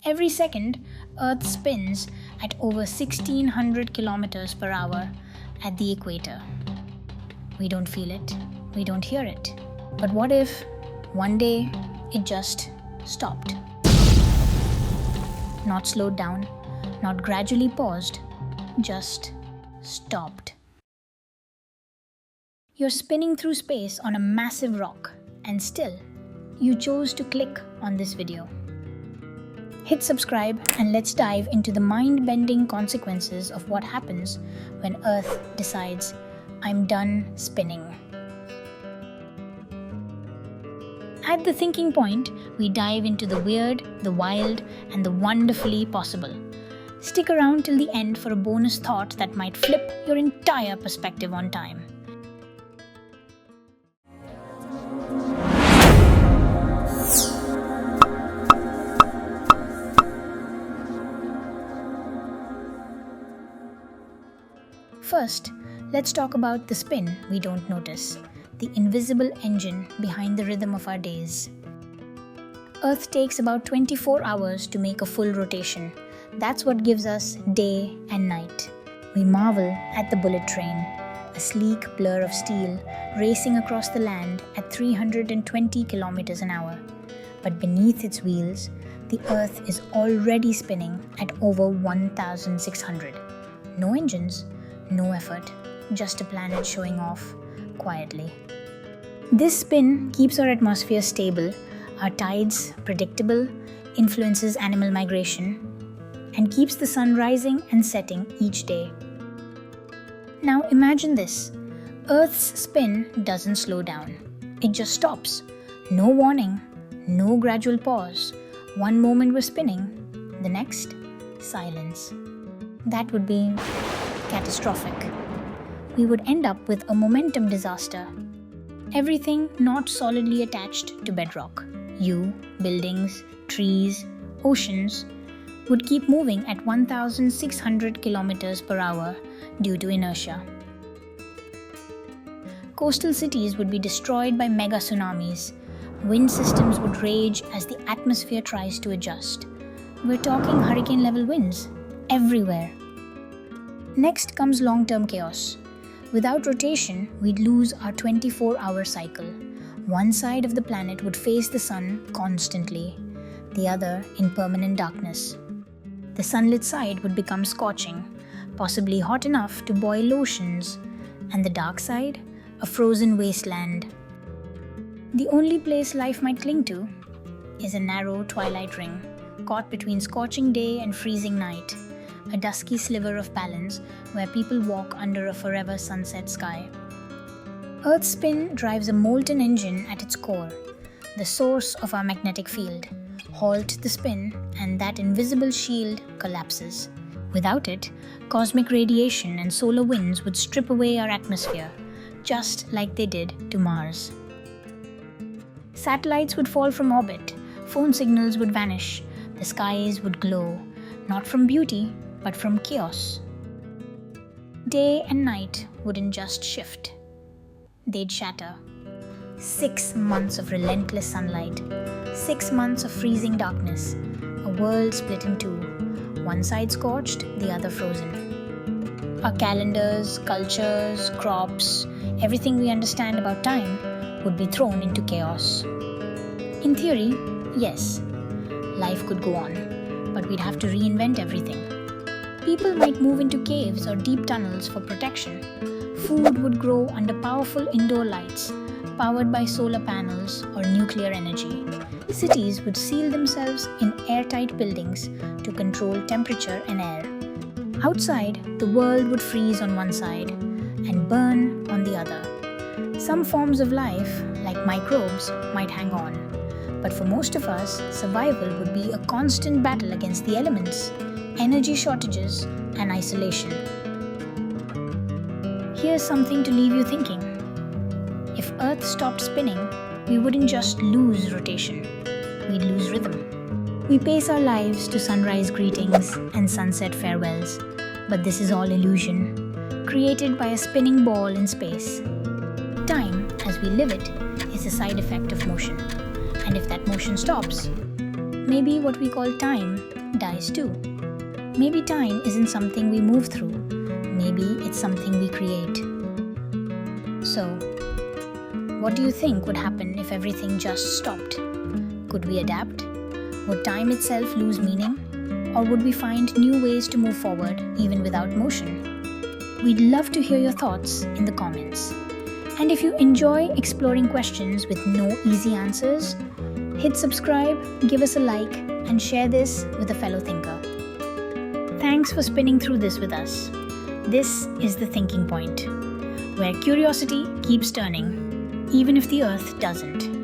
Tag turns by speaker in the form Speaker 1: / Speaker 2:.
Speaker 1: Every second, Earth spins at over 1600 kilometers per hour at the equator. We don't feel it, we don't hear it. But what if one day it just stopped? Not slowed down, not gradually paused, just stopped. You're spinning through space on a massive rock, and still, you chose to click on this video. Hit subscribe and let's dive into the mind-bending consequences of what happens when Earth decides, I'm done spinning. At the thinking point, we dive into the weird, the wild, and the wonderfully possible. Stick around till the end for a bonus thought that might flip your entire perspective on time. First, let's talk about the spin we don't notice, the invisible engine behind the rhythm of our days. Earth takes about 24 hours to make a full rotation. That's what gives us day and night. We marvel at the bullet train, a sleek blur of steel racing across the land at 320 kilometers an hour. But beneath its wheels, the Earth is already spinning at over 1,600. No engines, no effort, just a planet showing off quietly. This spin keeps our atmosphere stable, our tides predictable, influences animal migration, and keeps the sun rising and setting each day. Now imagine this. Earth's spin doesn't slow down. It just stops. No warning, no gradual pause. One moment we're spinning, the next, silence. That would be catastrophic. We would end up with a momentum disaster. Everything not solidly attached to bedrock, you, buildings, trees, oceans, would keep moving at 1,600 kilometers per hour due to inertia. Coastal cities would be destroyed by mega tsunamis. Wind systems would rage as the atmosphere tries to adjust. We're talking hurricane-level winds everywhere. Next comes long-term chaos. Without rotation, we'd lose our 24-hour cycle. One side of the planet would face the sun constantly, the other in permanent darkness. The sunlit side would become scorching, possibly hot enough to boil oceans, and the dark side, a frozen wasteland. The only place life might cling to is a narrow twilight ring, caught between scorching day and freezing night. A dusky sliver of balance where people walk under a forever sunset sky. Earth's spin drives a molten engine at its core, the source of our magnetic field. Halt the spin and that invisible shield collapses. Without it, cosmic radiation and solar winds would strip away our atmosphere, just like they did to Mars. Satellites would fall from orbit, phone signals would vanish, the skies would glow, not from beauty, but from chaos. Day and night wouldn't just shift. They'd shatter. 6 months of relentless sunlight, 6 months of freezing darkness, a world split in two, one side scorched, the other frozen. Our calendars, cultures, crops, everything we understand about time would be thrown into chaos. In theory, yes, life could go on, but we'd have to reinvent everything. People might move into caves or deep tunnels for protection. Food would grow under powerful indoor lights, powered by solar panels or nuclear energy. Cities would seal themselves in airtight buildings to control temperature and air. Outside, the world would freeze on one side and burn on the other. Some forms of life, like microbes, might hang on. But for most of us, survival would be a constant battle against the elements, energy shortages, and isolation. Here's something to leave you thinking. If Earth stopped spinning, we wouldn't just lose rotation, we'd lose rhythm. We pace our lives to sunrise greetings and sunset farewells, but this is all illusion, created by a spinning ball in space. Time, as we live it, is a side effect of motion, and if that motion stops, maybe what we call time dies too. Maybe time isn't something we move through, maybe it's something we create. So, what do you think would happen if everything just stopped? Could we adapt? Would time itself lose meaning? Or would we find new ways to move forward even without motion? We'd love to hear your thoughts in the comments. And if you enjoy exploring questions with no easy answers, hit subscribe, give us a like, and share this with a fellow thinker. Thanks for spinning through this with us. This is The Thinking Point, where curiosity keeps turning, even if the earth doesn't.